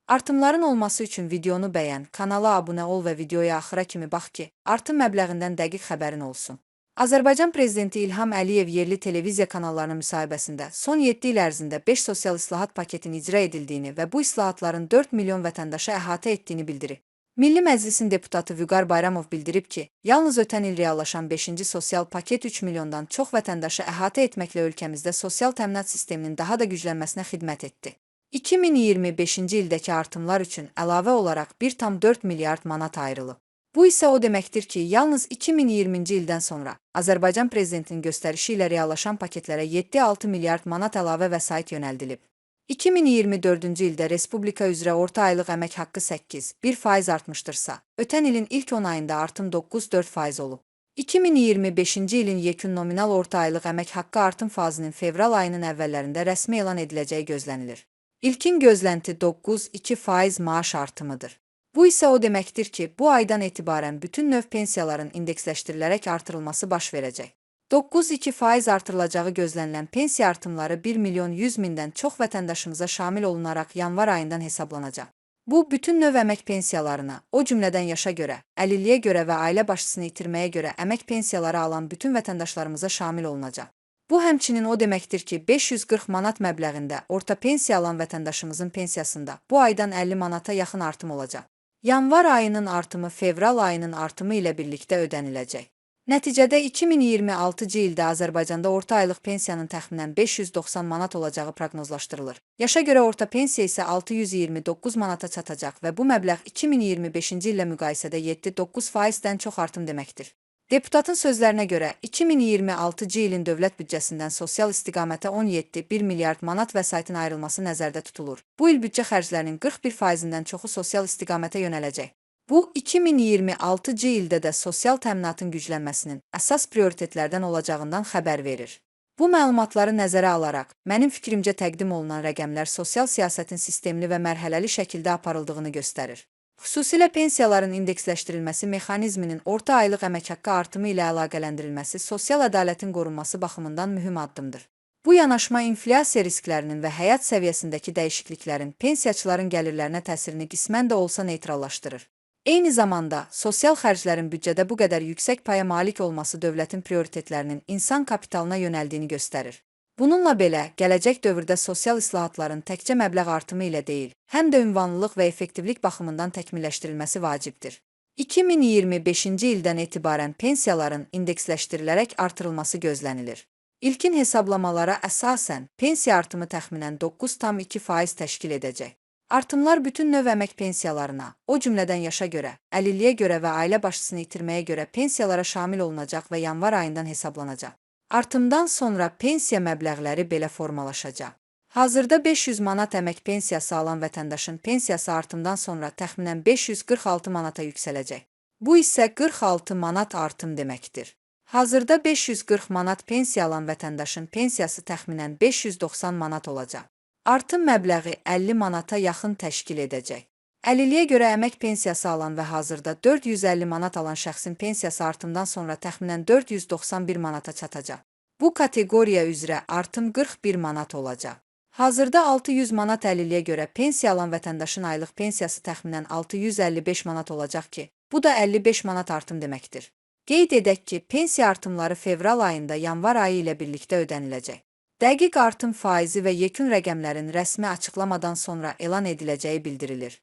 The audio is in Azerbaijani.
Artımların olması üçün videonu bəyən, kanala abunə ol və videoya axıra kimi bax ki, artım məbləğindən dəqiq xəbərin olsun. Azərbaycan Prezidenti İlham Əliyev yerli televiziya kanallarının müsahibəsində son 7 il ərzində 5 sosial islahat paketinin icra edildiyini və bu islahatların 4 milyon vətəndaşı əhatə etdiyini bildirib. Milli Məclisin deputatı Vüqar Bayramov bildirib ki, yalnız ötən il reallaşan 5-ci sosial paket 3 milyondan çox vətəndaşı əhatə etməklə ölkəmizdə sosial təminat sisteminin daha da güclənməsinə xidmət etdi. 2025-ci ildəki artımlar üçün əlavə olaraq 1,4 milyard manat ayrılıb. Bu isə o deməkdir ki, yalnız 2020-ci ildən sonra Azərbaycan Prezidentinin göstərişi ilə reallaşan paketlərə 7,6 milyard manat əlavə vəsait yönəldilib. 2024-cü ildə Respublika üzrə orta aylıq əmək haqqı 8,1% artmışdırsa, ötən ilin ilk 10 ayında artım 9,4% olub. 2025-ci ilin yekun nominal orta aylıq əmək haqqı artım fazının fevral ayının əvvəllərində rəsmi elan ediləcəyi gözlənilir. İlkin gözlənti 9,2% maaş artımıdır. Bu isə o deməkdir ki, bu aydan etibarən bütün növ pensiyaların indeksləşdirilərək artırılması baş verəcək. 9,2% artırılacağı gözlənilən pensiya artımları 1 milyon 100 mindən çox vətəndaşımıza şamil olunaraq yanvar ayından hesablanacaq. Bu, bütün növ əmək pensiyalarına, o cümlədən yaşa görə, əlilliyə görə və ailə başçısını itirməyə görə əmək pensiyaları alan bütün vətəndaşlarımıza şamil olunacaq. Bu həmçinin o deməkdir ki, 540 manat məbləğində orta pensiya alan vətəndaşımızın pensiyasında bu aydan 50 manata yaxın artım olacaq. Yanvar ayının artımı fevral ayının artımı ilə birlikdə ödəniləcək. Nəticədə 2026-cı ildə Azərbaycanda orta aylıq pensiyanın təxminən 590 manat olacağı proqnozlaşdırılır. Yaşa görə orta pensiya isə 629 manata çatacaq və bu məbləğ 2025-ci illə müqayisədə 7,9%-dən çox artım deməkdir. Deputatın sözlərinə görə, 2026-cı ilin dövlət büdcəsindən sosial istiqamətə 17,1 milyard manat vəsaitin ayrılması nəzərdə tutulur. Bu il büdcə xərclərinin 41%-dən çoxu sosial istiqamətə yönələcək. Bu, 2026-cı ildə də sosial təminatın güclənməsinin əsas prioritetlərdən olacağından xəbər verir. Bu məlumatları nəzərə alaraq, mənim fikrimcə təqdim olunan rəqəmlər sosial siyasətin sistemli və mərhələli şəkildə aparıldığını göstərir. Xüsusilə pensiyaların indeksləşdirilməsi mexanizminin orta aylıq əmək haqqı artımı ilə əlaqələndirilməsi sosial ədalətin qorunması baxımından mühüm addımdır. Bu yanaşma inflyasiya risklərinin və həyat səviyyəsindəki dəyişikliklərin pensiyaçıların gəlirlərinə təsirini qismən də olsa neytrallaşdırır. Eyni zamanda, sosial xərclərin büdcədə bu qədər yüksək paya malik olması dövlətin prioritetlərinin insan kapitalına yönəldiyini göstərir. Bununla belə, gələcək dövrdə sosial islahatların təkcə məbləğ artımı ilə deyil, həm də ünvanlılıq və effektivlik baxımından təkmilləşdirilməsi vacibdir. 2025-ci ildən etibarən pensiyaların indeksləşdirilərək artırılması gözlənilir. İlkin hesablamalara əsasən, pensiya artımı təxminən 9,2% təşkil edəcək. Artımlar bütün növ əmək pensiyalarına, o cümlədən yaşa görə, əlilliyə görə və ailə başçısını itirməyə görə pensiyalara şamil olunacaq və yanvar ayından hesablanacaq. Artımdan sonra pensiya məbləğləri belə formalaşacaq. Hazırda 500 manat əmək pensiyası alan vətəndaşın pensiyası artımdan sonra təxminən 546 manata yüksələcək. Bu isə 46 manat artım deməkdir. Hazırda 540 manat pensiya alan vətəndaşın pensiyası təxminən 590 manat olacaq. Artım məbləği 50 manata yaxın təşkil edəcək. Əlilliyə görə əmək pensiyası alan və hazırda 450 manat alan şəxsin pensiyası artımdan sonra təxminən 491 manata çatacaq. Bu kateqoriya üzrə artım 41 manat olacaq. Hazırda 600 manat əlilliyə görə pensiya alan vətəndaşın aylıq pensiyası təxminən 655 manat olacaq ki, bu da 55 manat artım deməkdir. Qeyd edək ki, pensiya artımları fevral ayında yanvar ayı ilə birlikdə ödəniləcək. Dəqiq artım faizi və yekun rəqəmlərin rəsmi açıqlamadan sonra elan ediləcəyi bildirilir.